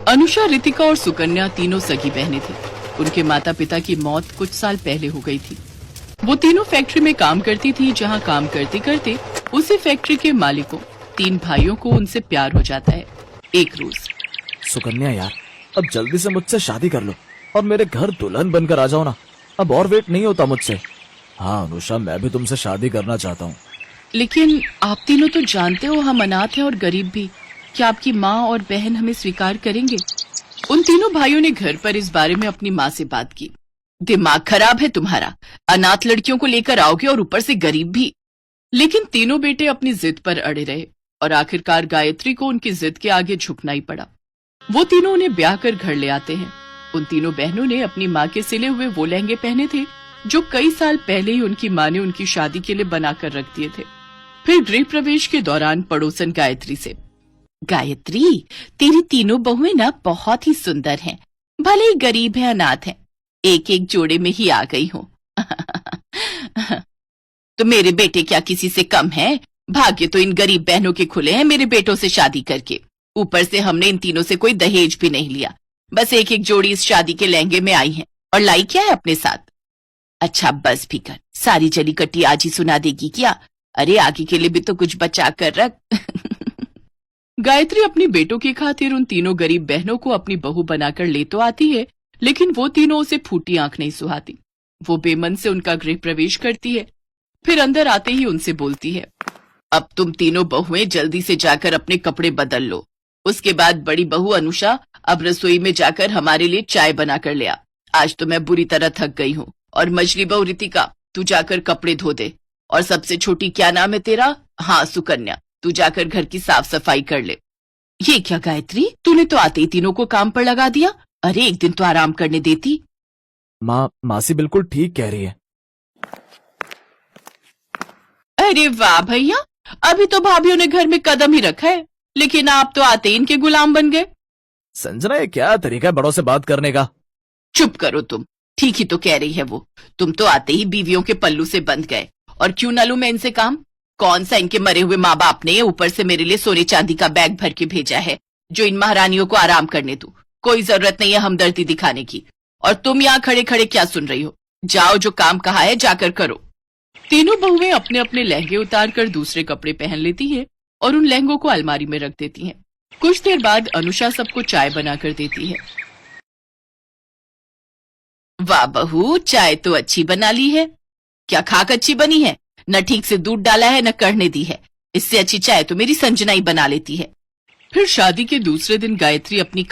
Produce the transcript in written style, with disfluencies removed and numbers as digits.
अनुषा, रितिका और सुकन्या तीनों सगी बहनें थी। उनके माता पिता की मौत कुछ साल पहले हो गई थी। वो तीनों फैक्ट्री में काम करती थी, जहाँ काम करते करते उसी फैक्ट्री के मालिकों, 3 भाइयों को उनसे प्यार हो जाता है। एक रोज, सुकन्या यार, अब जल्दी से मुझसे शादी कर लो और मेरे घर दुल्हन बनकर आ जाओ ना। अब और वेट नहीं होता मुझसे। हाँ अनुषा, मैं भी तुमसे शादी करना चाहता हूँ। लेकिन आप तीनों तो जानते हो हम अनाथ हैं और गरीब भी। क्या आपकी माँ और बहन हमें स्वीकार करेंगे? उन तीनों भाइयों ने घर पर इस बारे में अपनी माँ से बात की। दिमाग खराब है तुम्हारा, अनाथ लड़कियों को लेकर आओगे और ऊपर से गरीब भी। लेकिन तीनों बेटे अपनी जिद पर अड़े रहे और आखिरकार गायत्री को उनकी जिद के आगे झुकना ही पड़ा। वो तीनों उन्हें ब्याह कर घर ले आते हैं। उन तीनों बहनों ने अपनी माँ के सिले हुए वो लहंगे पहने थे जो कई साल पहले ही उनकी माँ ने उनकी शादी के लिए बनाकर रख दिए थे। फिर गृह प्रवेश के दौरान पड़ोसन गायत्री से, गायत्री, तेरी तीनों बहुएं ना बहुत ही सुंदर हैं, भले ही गरीब है, अनाथ है, एक एक जोड़े में ही आ गई हूँ। तो मेरे बेटे क्या किसी से कम है? भाग्य तो इन गरीब बहनों के खुले हैं मेरे बेटों से शादी करके। ऊपर से हमने इन तीनों से कोई दहेज भी नहीं लिया, बस एक एक जोड़ी इस शादी के लहंगे में आई है। और लाई क्या है अपने साथ? अच्छा बस भी कर, सारी जली कट्टी आज ही सुना देगी क्या? अरे आगे के लिए भी तो कुछ बचा कर रख। गायत्री अपनी बेटों की खातिर उन तीनों गरीब बहनों को अपनी बहू बनाकर ले तो आती है, लेकिन वो तीनों उसे फूटी आंख नहीं सुहाती। वो बेमन से उनका गृह प्रवेश करती है। फिर अंदर आते ही उनसे बोलती है, अब तुम तीनों बहुएं जल्दी से जाकर अपने कपड़े बदल लो। उसके बाद बड़ी बहू अनुषा, अब रसोई में जाकर हमारे लिए चाय बना कर ले आ। आज तो मैं बुरी तरह थक गई हूँ। और मछली बहू रितिका, तू जाकर कपड़े धो दे। और सबसे छोटी, क्या नाम है तेरा? हाँ सुकन्या, तू जाकर घर की साफ सफाई कर ले। ये क्या गायत्री, तूने तो आते ही तीनों को काम पर लगा दिया। अरे एक दिन तो आराम करने देती। मासी बिल्कुल ठीक कह रही है। अरे वाह भैया, अभी तो भाभीयों ने घर में कदम ही रखा है, लेकिन आप तो आते ही इनके गुलाम बन गए। संजना, ये क्या तरीका है बड़ों से बात करने का? चुप करो तुम, ठीक ही तो कह रही है वो। तुम तो आते ही बीवियों के पल्लू से बंध गए। और क्यों न लूं मैं इनसे काम? कौन सा इनके मरे हुए माँ बाप ने ऊपर से मेरे लिए सोने चांदी का बैग भर के भेजा है जो इन महारानियों को आराम करने दूं? कोई जरूरत नहीं है हमदर्दी दिखाने की। और तुम यहाँ खड़े खड़े क्या सुन रही हो? जाओ, जो काम कहा है जाकर करो। तीनों बहुएं अपने अपने लहंगे उतार कर दूसरे कपड़े पहन लेती है और उन लहंगों को अलमारी में रख देती हैं। कुछ देर बाद अनुषा सबको चाय बनाकर देती है। वाह बहू, चाय तो अच्छी बना ली है। क्या खाक अच्छी बनी है? न ठीक से दूध डाला है न कढ़ने दी है। इससे अच्छी चाय तो मेरी संजना ही बना लेती है। फिर शादी के दूसरे दिन गायत्री अपनी